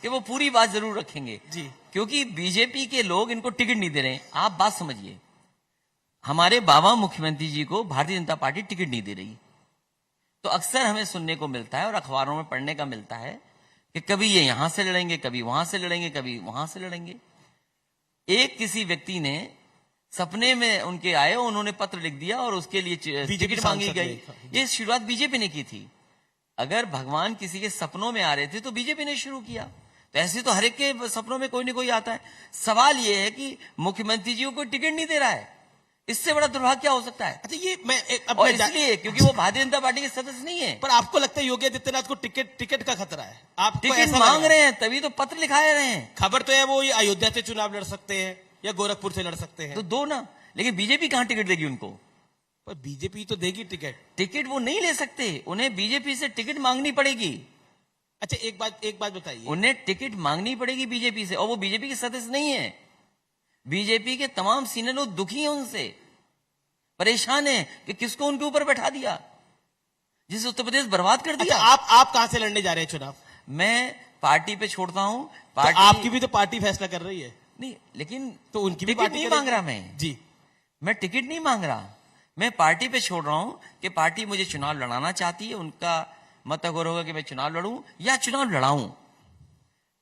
कि वो पूरी बात जरूर रखेंगे जी। क्योंकि बीजेपी के लोग इनको टिकट नहीं दे रहे हैं। आप बात समझिए, हमारे बाबा मुख्यमंत्री जी को भारतीय जनता पार्टी टिकट नहीं दे रही, तो अक्सर हमें सुनने को मिलता है और अखबारों में पढ़ने का मिलता है कि कभी ये यहां से लड़ेंगे, कभी वहां से लड़ेंगे, कभी वहां से लड़ेंगे। एक किसी व्यक्ति ने सपने में उनके आए, उन्होंने पत्र लिख दिया और उसके लिए टिकट मांगी गई। ये शुरुआत बीजेपी ने की थी। अगर भगवान किसी के सपनों में आ रहे थे तो बीजेपी ने शुरू किया, तो ऐसे तो हर एक के सपनों में कोई ना कोई आता है। सवाल यह है कि मुख्यमंत्री जी को कोई टिकट नहीं दे रहा है, इससे बड़ा दुर्भाग्य क्या हो सकता है? अच्छा, ये मैं और इसलिए क्योंकि वो भारतीय जनता पार्टी के सदस्य नहीं है। पर आपको लगता है योगी आदित्यनाथ को टिकट का खतरा है? आप टिकट मांग रहे हैं तभी तो पत्र लिखाए रहे हैं। खबर तो है वो ये अयोध्या से चुनाव लड़ सकते हैं या गोरखपुर से लड़ सकते हैं, तो दो ना, लेकिन बीजेपी कहां टिकट देगी उनको? पर बीजेपी तो देगी टिकट वो नहीं ले सकते, उन्हें बीजेपी से टिकट मांगनी पड़ेगी। अच्छा, एक बात बताइए, उन्हें टिकट मांगनी पड़ेगी बीजेपी से, और वो बीजेपी के सदस्य नहीं है। बीजेपी के तमाम सीनियर लोग दुखी हैं उनसे, परेशान है कि किसको उनके ऊपर बैठा दिया, जिसे उत्तर प्रदेश बर्बाद कर दिया। अच्छा, आप कहां से लड़ने जा रहे हैं चुनाव? मैं पार्टी पे छोड़ता हूं। पार्टी तो आपकी भी तो पार्टी फैसला कर रही है। नहीं, लेकिन तो उनकी भी टिकट नहीं मांग रहा मैं जी। मैं टिकट नहीं मांग रहा, मैं पार्टी पे छोड़ रहा हूं कि पार्टी मुझे चुनाव लड़ाना चाहती है। उनका मत अगर होगा कि मैं चुनाव लड़ूं या चुनाव लड़ाऊं,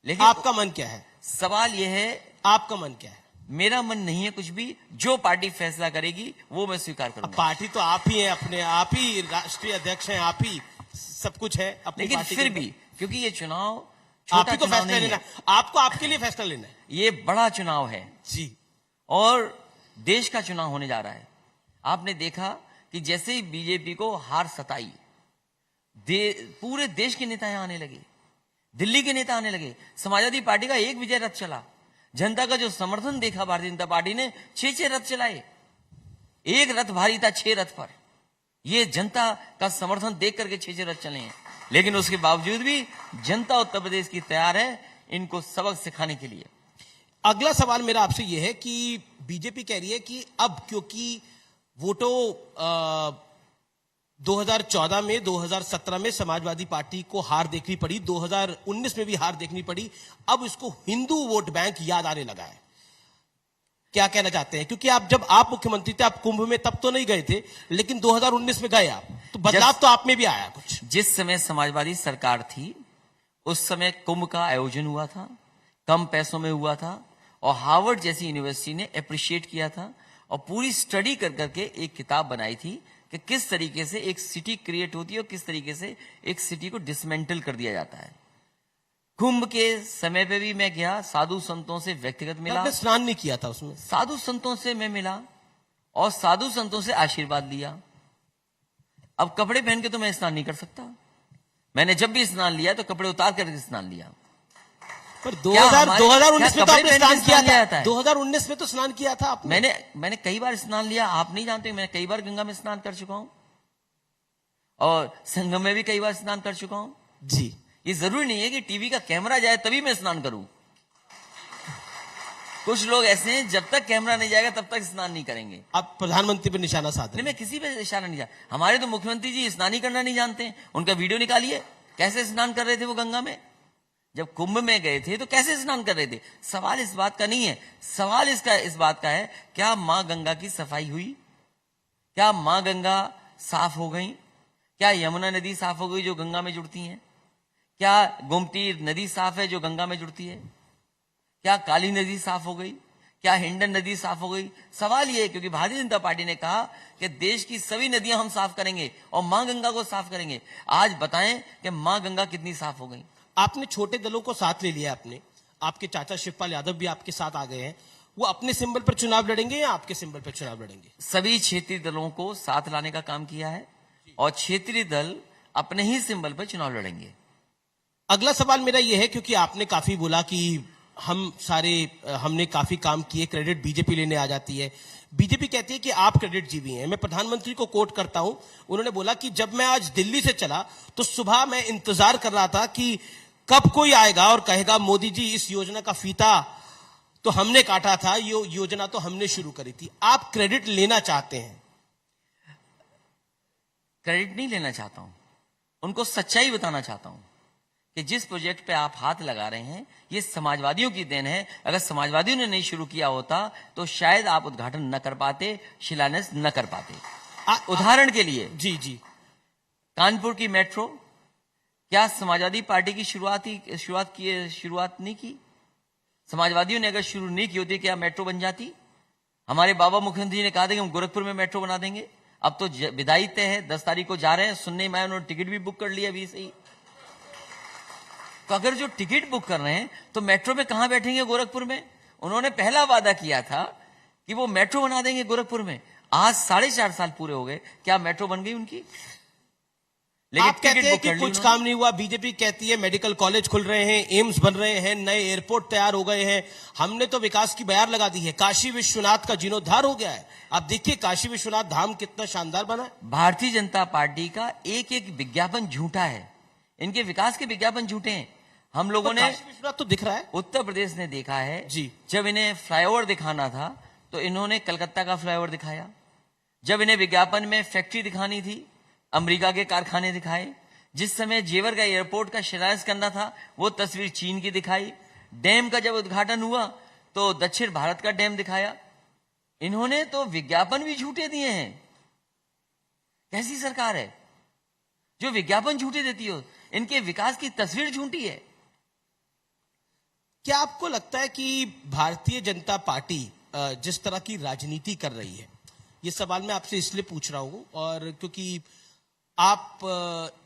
लेकिन आपका मन क्या है? सवाल यह है, आपका मन क्या है? मेरा मन नहीं है कुछ भी, जो पार्टी फैसला करेगी वो मैं स्वीकार करूंगा। पार्टी तो आप ही हैं, अपने आप ही राष्ट्रीय अध्यक्ष हैं, आप ही सब कुछ है अपनी लेकिन पार्टी फिर भी क्योंकि ये चुनाव आप ही को चुनाव फैसला नहीं लेना, है, आपको आपके लिए फैसला लेना है। ये बड़ा चुनाव है जी। और देश का चुनाव होने जा रहा है। आपने देखा कि जैसे ही बीजेपी को हार सताई, पूरे देश के नेता यहां आने लगे, दिल्ली के नेता आने लगे। समाजवादी पार्टी का एक विजय रथ चला, जनता का जो समर्थन देखा भारतीय जनता पार्टी ने, 6 रथ चलाए। एक रथ भारी था 6 रथ पर, ये जनता का समर्थन देख करके 6 रथ चले हैं। लेकिन उसके बावजूद भी जनता उत्तर प्रदेश की तैयार है इनको सबक सिखाने के लिए। अगला सवाल मेरा आपसे यह है कि बीजेपी कह रही है कि अब क्योंकि वोटों 2014 में, 2017 में समाजवादी पार्टी को हार देखनी पड़ी, 2019 में भी हार देखनी पड़ी, अब इसको हिंदू वोट बैंक याद आने लगा है। क्या कहना चाहते हैं? क्योंकि जब आप मुख्यमंत्री थे, आप कुंभ में तब तो नहीं गए थे, लेकिन 2019 में गए आप, तो बदलाव तो आप में भी आया कुछ। जिस समय समाजवादी सरकार थी उस समय कुंभ का आयोजन हुआ था, कम पैसों में हुआ था, और हार्वर्ड जैसी यूनिवर्सिटी ने अप्रिशिएट किया था और पूरी स्टडी कर करके एक किताब बनाई थी कि किस तरीके से एक सिटी क्रिएट होती है और किस तरीके से एक सिटी को डिसमेंटल कर दिया जाता है। कुंभ के समय पे भी मैं गया, साधु संतों से व्यक्तिगत मिला। आपने स्नान नहीं किया था उसमें? साधु संतों से मैं मिला और साधु संतों से आशीर्वाद लिया। अब कपड़े पहन के तो मैं स्नान नहीं कर सकता, मैंने जब भी स्नान लिया तो कपड़े उतार करके स्नान लिया। पर 2019 में तो आपने स्नान किया था, 2019 में तो स्नान किया था आपने। मैंने कई बार स्नान लिया, आप नहीं जानते, मैं कई बार गंगा में स्नान कर चुका हूं और संगम में भी कई बार स्नान कर चुका हूं जी। ये जरूरी नहीं है कि टीवी का कैमरा जाए तभी मैं स्नान करूं। कुछ लोग ऐसे हैं जब तक कैमरा नहीं जाएगा तब तक स्नान नहीं करेंगे। आप प्रधानमंत्री पर निशाना साध रहे हैं? मैं किसी पे निशाना नहीं जानता। हमारे तो मुख्यमंत्री जी स्नान ही करना नहीं जानते हैं। उनका वीडियो निकालिए, कैसे स्नान कर रहे थे वो गंगा में। जब कुंभ में गए थे तो कैसे स्नान कर रहे थे। सवाल इस बात का नहीं है, सवाल इस बात का है क्या मां गंगा की सफाई हुई, क्या मां गंगा साफ हो गई, क्या यमुना नदी साफ हो गई जो गंगा में जुड़ती है, क्या गोमती नदी साफ है जो गंगा में जुड़ती है, क्या काली नदी साफ हो गई, क्या हिंडन नदी साफ हो गई। सवाल ये है क्योंकि भारतीय जनता पार्टी ने कहा कि देश की सभी नदियां हम साफ करेंगे और मां गंगा को साफ करेंगे। आज बताएं कि मां गंगा कितनी साफ हो गई। आपने छोटे दलों को साथ ले लिया, आपके चाचा शिवपाल यादव भी आपके साथ आ गए हैं, वो अपने सिंबल पर चुनाव लड़ेंगे या आपके सिंबल पर चुनाव लड़ेंगे? सभी क्षेत्रीय दलों को साथ लाने का काम किया है और क्षेत्रीय दल अपने ही सिंबल पर चुनाव लड़ेंगे। अगला सवाल मेरा यह है, क्योंकि आपने काफी बोला कि हमने काफी काम किए, क्रेडिट बीजेपी लेने आ जाती है। बीजेपी कहती है कि आप क्रेडिट जीवी हैं। मैं प्रधानमंत्री को कोट करता हूं, उन्होंने बोला कि जब मैं आज दिल्ली से चला तो सुबह मैं इंतजार कर रहा था कि कब कोई आएगा और कहेगा मोदी जी इस योजना का फीता तो हमने काटा था, ये योजना तो हमने शुरू करी थी। आप क्रेडिट लेना चाहते हैं? क्रेडिट नहीं लेना चाहता हूं, उनको सच्चाई बताना चाहता हूं कि जिस प्रोजेक्ट पे आप हाथ लगा रहे हैं ये समाजवादियों की देन है। अगर समाजवादियों ने नहीं शुरू किया होता तो शायद आप उद्घाटन न कर पाते, शिलान्यास न कर पाते। उदाहरण के लिए जी जी, कानपुर की मेट्रो, क्या समाजवादी पार्टी की शुरुआत नहीं की? समाजवादियों ने अगर शुरू नहीं की होती क्या मेट्रो बन जाती? हमारे बाबा मुख्यमंत्री ने कहा था कि हम गोरखपुर में मेट्रो बना देंगे। अब तो विदाई तय है, 10 तारीख को जा रहे हैं। सुनने में आया उन्होंने टिकट भी बुक कर लिया अभी से ही। तो अगर जो टिकट बुक कर रहे हैं तो मेट्रो में कहां बैठेंगे? गोरखपुर में। उन्होंने पहला वादा किया था कि वो मेट्रो बना देंगे गोरखपुर में। आज 4.5 साल पूरे हो गए, क्या मेट्रो बन गई उनकी? आप कहते हैं कि कुछ काम नहीं हुआ, बीजेपी कहती है मेडिकल कॉलेज खुल रहे हैं, एम्स बन रहे हैं, नए एयरपोर्ट तैयार हो गए हैं। हमने तो विकास की बयार लगा दी है, काशी विश्वनाथ का जीर्णोद्धार हो गया है। आप देखिए काशी विश्वनाथ धाम कितना शानदार बना है। भारतीय जनता पार्टी का एक एक विज्ञापन झूठा है, इनके विकास के विज्ञापन झूठे हैं। हम लोगों ने काशी विश्वनाथ तो दिख रहा है, उत्तर प्रदेश ने देखा है जी। जब इन्हें फ्लाईओवर दिखाना था तो इन्होंने कलकत्ता का फ्लाईओवर दिखाया। जब इन्हें विज्ञापन में फैक्ट्री दिखानी थी, अमेरिका के कारखाने दिखाए। जिस समय जेवर का एयरपोर्ट का शिलान्यास करना था वो तस्वीर चीन की दिखाई। डैम का जब उद्घाटन हुआ तो दक्षिण भारत का डैम दिखाया। इन्होंने तो विज्ञापन भी झूठे दिए हैं। कैसी सरकार है जो विज्ञापन झूठे देती हो? इनके विकास की तस्वीर झूठी है। क्या आपको लगता है कि भारतीय जनता पार्टी जिस तरह की राजनीति कर रही है, ये सवाल मैं आपसे इसलिए पूछ रहा हूं और क्योंकि आप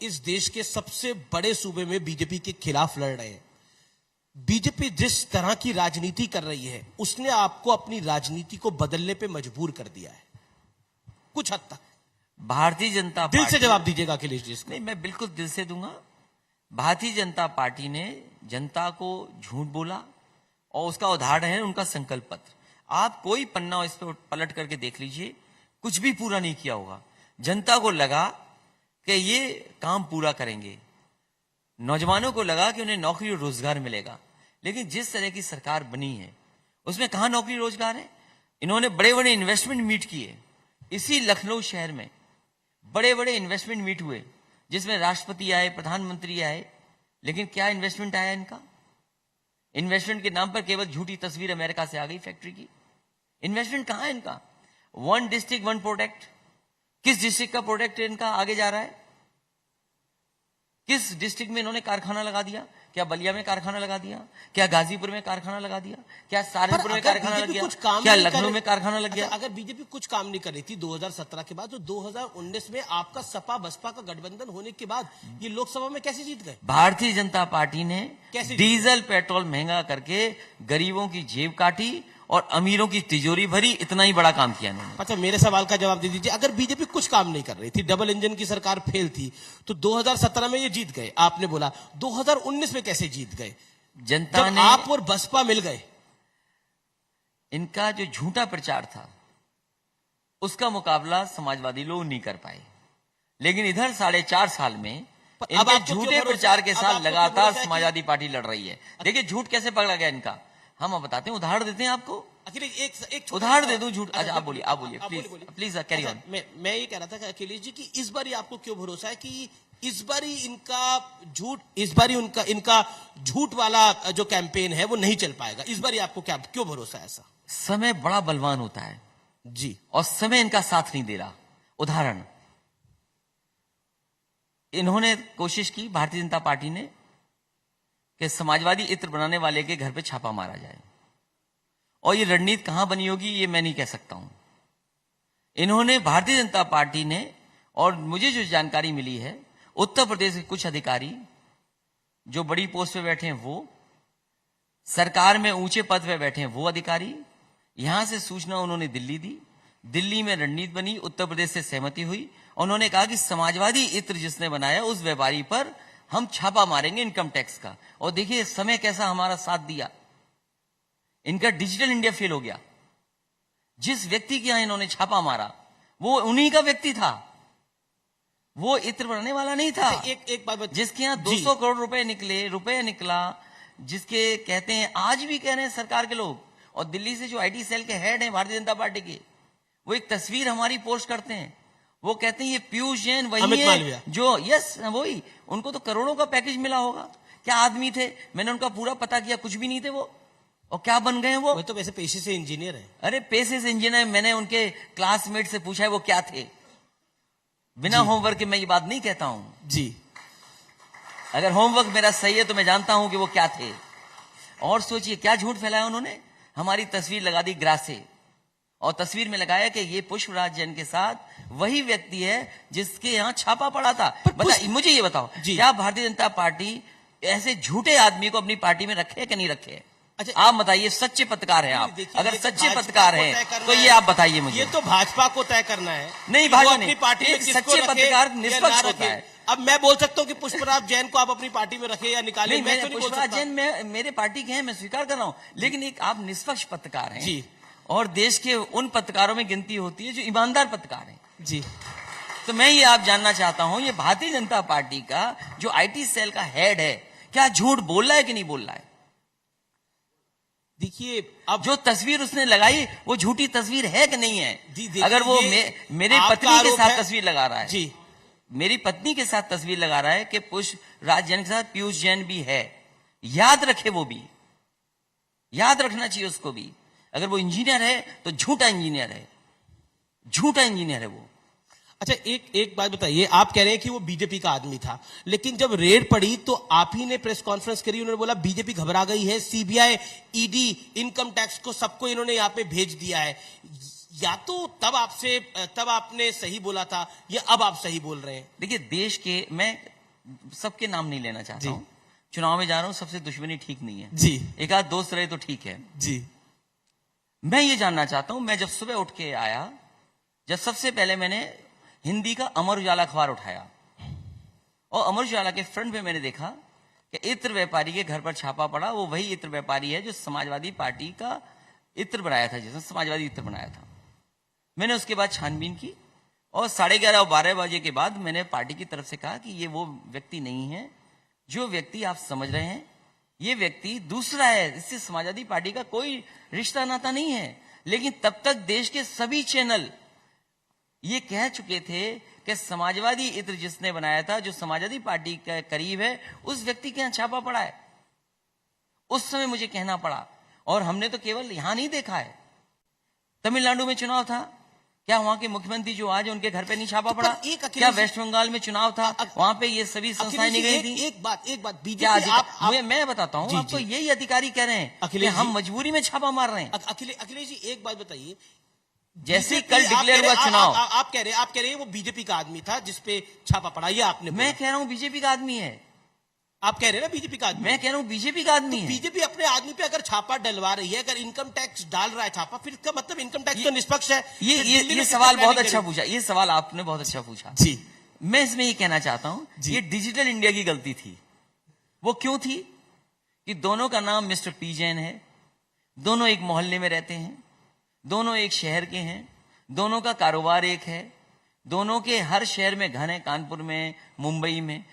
इस देश के सबसे बड़े सूबे में बीजेपी के खिलाफ लड़ रहे हैं। बीजेपी जिस तरह की राजनीति कर रही है उसने आपको अपनी राजनीति को बदलने पे मजबूर कर दिया है कुछ हद तक। भारतीय जनता दिल पार्टी, से जवाब दीजिएगा अखिलेश जी। नहीं, मैं बिल्कुल दिल से दूंगा। भारतीय जनता पार्टी ने जनता को झूठ बोला और उसका उदाहरण है उनका संकल्प पत्र। आप कोई पन्ना इस पर पलट करके देख लीजिए, कुछ भी पूरा नहीं किया होगा। जनता को लगा कि ये काम पूरा करेंगे, नौजवानों को लगा कि उन्हें नौकरी और रोजगार मिलेगा। लेकिन जिस तरह की सरकार बनी है उसमें कहां नौकरी रोजगार है? इन्होंने बड़े बड़े इन्वेस्टमेंट मीट किए। इसी लखनऊ शहर में बड़े बड़े इन्वेस्टमेंट मीट हुए जिसमें राष्ट्रपति आए, प्रधानमंत्री आए, लेकिन क्या इन्वेस्टमेंट आया इनका? इन्वेस्टमेंट के नाम पर केवल झूठी तस्वीर अमेरिका से आ गई फैक्ट्री की। इन्वेस्टमेंट कहां है इनका? 1 डिस्ट्रिक्ट 1 प्रोडक्ट। किस डिस्ट्रिक्ट का प्रोडक्ट इनका आगे जा रहा है? किस डिस्ट्रिक्ट में इन्होंने कारखाना लगा दिया? क्या बलिया में कारखाना लगा दिया? क्या गाजीपुर में कारखाना लगा दिया? क्या सहारनपुर में कारखाना लग गया? क्या लखनऊ में कारखाना लग गया? अगर बीजेपी कुछ काम नहीं कर रही थी 2017 के बाद, तो 2019 में आपका सपा बसपा का गठबंधन होने के बाद ये लोकसभा में कैसे जीत गए? भारतीय जनता पार्टी ने कैसे डीजल पेट्रोल महंगा करके गरीबों की जेब काटी और अमीरों की तिजोरी भरी। इतना ही बड़ा काम किया इन्होंने। अच्छा, मेरे सवाल का जवाब दे दीजिए। अगर बीजेपी कुछ काम नहीं कर रही थी, डबल इंजन की सरकार फेल थी, तो 2017 में ये जीत गए। आपने बोला 2019 में कैसे जीत गए? जनता जब ने, आप और बसपा मिल गए। इनका जो झूठा प्रचार था उसका मुकाबला समाजवादी लोग नहीं कर पाए। लेकिन इधर 4.5 साल में इनके झूठे प्रचार के साथ लगातार समाजवादी पार्टी लड़ रही है। देखिए झूठ कैसे पकड़ा गया इनका, हम बताते हैं, उदाहरण देते हैं आपको। अखिलेश एक उदाहरण दे दूं झूठ। अच्छा, आप बोलिए प्लीज कैरी ऑन। मैं ये कह रहा था कि अखिलेश जी कि इस बार आपको क्यों भरोसा है कि इस बारी इनका झूठ वाला जो कैंपेन है वो नहीं चल पाएगा? इस बारी आपको क्यों भरोसा है ऐसा? समय बड़ा बलवान होता है जी, और समय इनका साथ नहीं दे रहा। उदाहरण, इन्होंने कोशिश की, भारतीय जनता पार्टी ने, कि समाजवादी इत्र बनाने वाले के घर पे छापा मारा जाए। और ये रणनीति कहां बनी होगी ये मैं नहीं कह सकता हूं। इन्होंने, भारतीय जनता पार्टी ने, और मुझे जो जानकारी मिली है, उत्तर प्रदेश के कुछ अधिकारी जो बड़ी पोस्ट पे बैठे हैं, वो सरकार में ऊंचे पद पे बैठे हैं, वो अधिकारी, यहां से सूचना उन्होंने दिल्ली दी। दिल्ली में रणनीति बनी, उत्तर प्रदेश से सहमति हुई। उन्होंने कहा कि समाजवादी इत्र जिसने बनाया उस व्यापारी पर हम छापा मारेंगे इनकम टैक्स का। और देखिए समय कैसा हमारा साथ दिया। इनका डिजिटल इंडिया फेल हो गया। जिस व्यक्ति के यहां इन्होंने छापा मारा वो उन्हीं का व्यक्ति था, वो इत्र बनाने वाला नहीं था। एक बात, जिसके यहां 200 करोड़ रुपए निकला, जिसके कहते हैं, आज भी कह रहे हैं सरकार के लोग, और दिल्ली से जो आईटी सेल के हेड हैं भारतीय जनता पार्टी के, वो एक तस्वीर हमारी पोस्ट करते हैं। वो कहते हैं ये पीयूष जैन वही है जो, यस वही, उनको तो करोड़ों का पैकेज मिला होगा। क्या आदमी थे? मैंने उनका पूरा पता किया, कुछ भी नहीं थे वो। और क्या बन गए वो? तो वैसे पेशे से इंजीनियर है। अरे पेशे से इंजीनियर। मैंने उनके क्लासमेट से पूछा है वो क्या थे। बिना होमवर्क के मैं ये बात नहीं कहता हूं जी। अगर होमवर्क मेरा सही है तो मैं जानता हूं कि वो क्या थे। और सोचिए क्या झूठ फैलाया उन्होंने। हमारी तस्वीर लगा दी ग्रासे, और तस्वीर में लगाया कि ये पुष्पराज जैन के साथ वही व्यक्ति है जिसके यहाँ छापा पड़ा था। मुझे ये बताओ, क्या भारतीय जनता पार्टी ऐसे झूठे आदमी को अपनी पार्टी में रखे कि नहीं रखे? अच्छा, आप बताइए, सच्चे पत्रकार हैं आप। अगर सच्चे पत्रकार हैं तो ये आप बताइए मुझे। ये तो भाजपा को तय करना है। नहीं, भाजपा अपनी पार्टी में सच्चे पत्रकार निष्पक्ष होता है। अब मैं बोल सकता हूँ कि पुष्पराज जैन को आप अपनी पार्टी में रखे या निकाले। नहीं, मैं पुष्पराज जैन मेरे पार्टी के हैं, मैं स्वीकार कर रहा हूँ, लेकिन एक आप निष्पक्ष पत्रकार हैं जी, और देश के उन पत्रकारों में गिनती होती है जो ईमानदार पत्रकार हैं जी। तो मैं ये आप जानना चाहता हूं, ये भारतीय जनता पार्टी का जो आईटी सेल का हेड है, क्या झूठ बोल रहा है कि नहीं बोल रहा है? देखिए, अब जो तस्वीर उसने लगाई वो झूठी तस्वीर है कि नहीं है? अगर वो मेरे आपका पत्नी के आरोप साथ है। तस्वीर लगा रहा है जी, मेरी पत्नी के साथ तस्वीर लगा रहा है कि पुष्पराज जैन के साथ पीयूष जैन भी है, याद रखे, वो भी याद रखना चाहिए उसको भी। अगर वो इंजीनियर है तो झूठा इंजीनियर है, झूठा इंजीनियर है वो। अच्छा, एक बात बताइए, आप कह रहे हैं कि वो बीजेपी का आदमी था, लेकिन जब रेड पड़ी तो आप ही ने प्रेस कॉन्फ्रेंस करी, उन्होंने बोला बीजेपी घबरा गई है, सीबीआई, ईडी, इनकम टैक्स को सबको इन्होंने यहाँ पे भेज दिया है। या तो तब आपने सही बोला था, या अब आप सही बोल रहे हैं? देखिए, देश के, मैं सबके नाम नहीं लेना चाहता हूं, चुनाव में जा रहा हूं, सबसे दुश्मनी ठीक नहीं है जी। एक आध दोस्त रहे तो ठीक है जी। मैं ये जानना चाहता हूं, मैं जब सुबह उठ के आया, जब सबसे पहले मैंने हिंदी का अमर उजाला अखबार उठाया, और अमर उजाला के फ्रंट पे मैंने देखा कि इत्र व्यापारी के घर पर छापा पड़ा। वो वही इत्र व्यापारी है जो समाजवादी पार्टी का इत्र बनाया था, जिसने समाजवादी इत्र बनाया था। मैंने उसके बाद छानबीन की, और 11:30 और 12 बजे के बाद मैंने पार्टी की तरफ से कहा कि ये वो व्यक्ति नहीं है जो व्यक्ति आप समझ रहे हैं, ये व्यक्ति दूसरा है, इससे समाजवादी पार्टी का कोई रिश्ता नाता नहीं है। लेकिन तब तक देश के सभी चैनल ये कह चुके थे कि समाजवादी इत्र जिसने बनाया था, जो समाजवादी पार्टी के करीब है, उस व्यक्ति के यहां छापा पड़ा है। उस समय मुझे कहना पड़ा, और हमने तो केवल यहां नहीं देखा है, तमिलनाडु में चुनाव था, क्या वहां के मुख्यमंत्री जो आज उनके घर पे नहीं छापा पड़ा? क्या वेस्ट बंगाल में चुनाव था, वहां पे ये सभी संस्थाएं नहीं गई थी? एक बात बीजेपी, मैं बताता हूँ आपको, यही अधिकारी कह रहे हैं कि हम मजबूरी में छापा मार रहे हैं। अखिलेश जी, एक बात बताइए, जैसे कल डिक्लेयर हुआ चुनाव, आप कह रहे हैं वो बीजेपी का आदमी था जिसपे छापा पड़ा, ये आपने? मैं कह रहा हूं बीजेपी का आदमी है। आप कह रहे हैं ना बीजेपी का आदमी? मैं कह रहा हूं बीजेपी का आदमी है। बीजेपी अपने आदमी पे अगर छापा डलवा रही है, अगर इनकम टैक्स डाल रहा है छापा, फिर इसका मतलब इनकम टैक्स तो निष्पक्ष है। ये सवाल बहुत अच्छा पूछा, ये सवाल आपने बहुत अच्छा पूछा जी। मैं इसमें ये कहना चाहता हूं, ये डिजिटल इंडिया की गलती थी। वो क्यों थी? कि दोनों का नाम मिस्टर पी जैन है, दोनों एक मोहल्ले में रहते हैं, दोनों एक शहर के हैं, दोनों का कारोबार एक है, दोनों के हर शहर में घर है, कानपुर में, मुंबई में,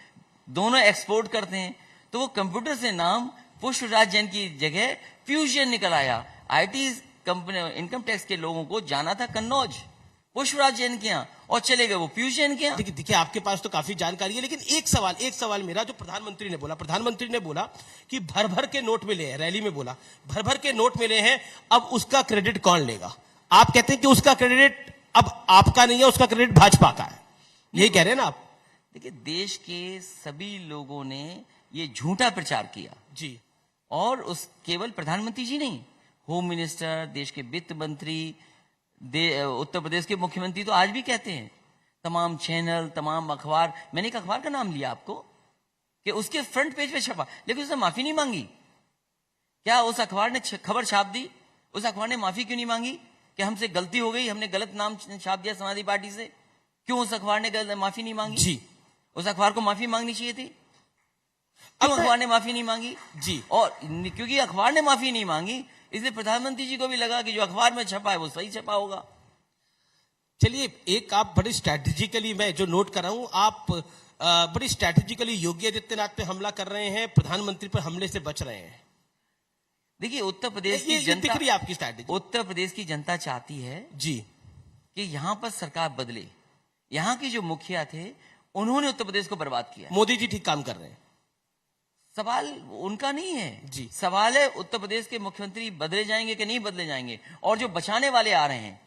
दोनों एक्सपोर्ट करते हैं। तो वो कंप्यूटर से नाम पुष्पराज जैन की जगह पीयूष जैन निकल आया। आईटी कंपनी, इनकम टैक्स के लोगों को जाना था कन्नौज, पुष्पराज जैन के यहाँ, और चले गए वो पीयूष जैन के यहाँ। देखिए, आपके पास तो काफी जानकारी है, लेकिन एक सवाल मेरा, जो प्रधानमंत्री ने बोला कि भर भर के नोट मिले हैं, रैली में बोला भर भर के नोट मिले हैं, अब उसका क्रेडिट कौन लेगा? आप कहते हैं कि उसका क्रेडिट अब आपका नहीं है, उसका क्रेडिट भाजपा का है, यही कह रहे हैं ना आप? देखिए, देश के सभी लोगों ने ये झूठा प्रचार किया जी, और उस केवल प्रधानमंत्री जी नहीं, होम मिनिस्टर, देश के वित्त मंत्री, उत्तर प्रदेश के मुख्यमंत्री तो आज भी कहते हैं, तमाम चैनल, तमाम अखबार, मैंने एक अखबार का नाम लिया आपको कि उसके फ्रंट पेज पे छपा, लेकिन उसने माफी नहीं मांगी। क्या उस अखबार ने खबर छाप दी? उस अखबार ने माफी क्यों नहीं मांगी कि हमसे गलती हो गई, हमने गलत नाम छाप दिया समाजवादी पार्टी से? क्यों उस अखबार ने माफी नहीं मांगी? जी, उस अखबार को माफी मांगनी चाहिए थी। क्यों अखबार ने माफी नहीं मांगी? जी, और क्योंकि अखबार ने माफी नहीं मांगी, इसलिए प्रधानमंत्री जी को भी लगा कि जो अखबार में छपा है वो सही छपा होगा। चलिए, एक आप बड़ी स्ट्रैटेजिकली, मैं जो नोट कर रहा हूं, आप बड़ी स्ट्रैटेजिकली योगी आदित्यनाथ पे हमला कर रहे हैं, प्रधानमंत्री पर हमले से बच रहे हैं। देखिए, उत्तर प्रदेश की जनता, दिख रही है आपकी स्ट्रैटेजी। उत्तर प्रदेश की जनता चाहती है जी कि यहां पर सरकार बदले। यहां के जो मुखिया थे, उन्होंने उत्तर प्रदेश को बर्बाद किया। मोदी जी ठीक काम कर रहे हैं। सवाल उनका नहीं है जी। सवाल है उत्तर प्रदेश के मुख्यमंत्री बदले जाएंगे कि नहीं बदले जाएंगे। और जो बचाने वाले आ रहे हैं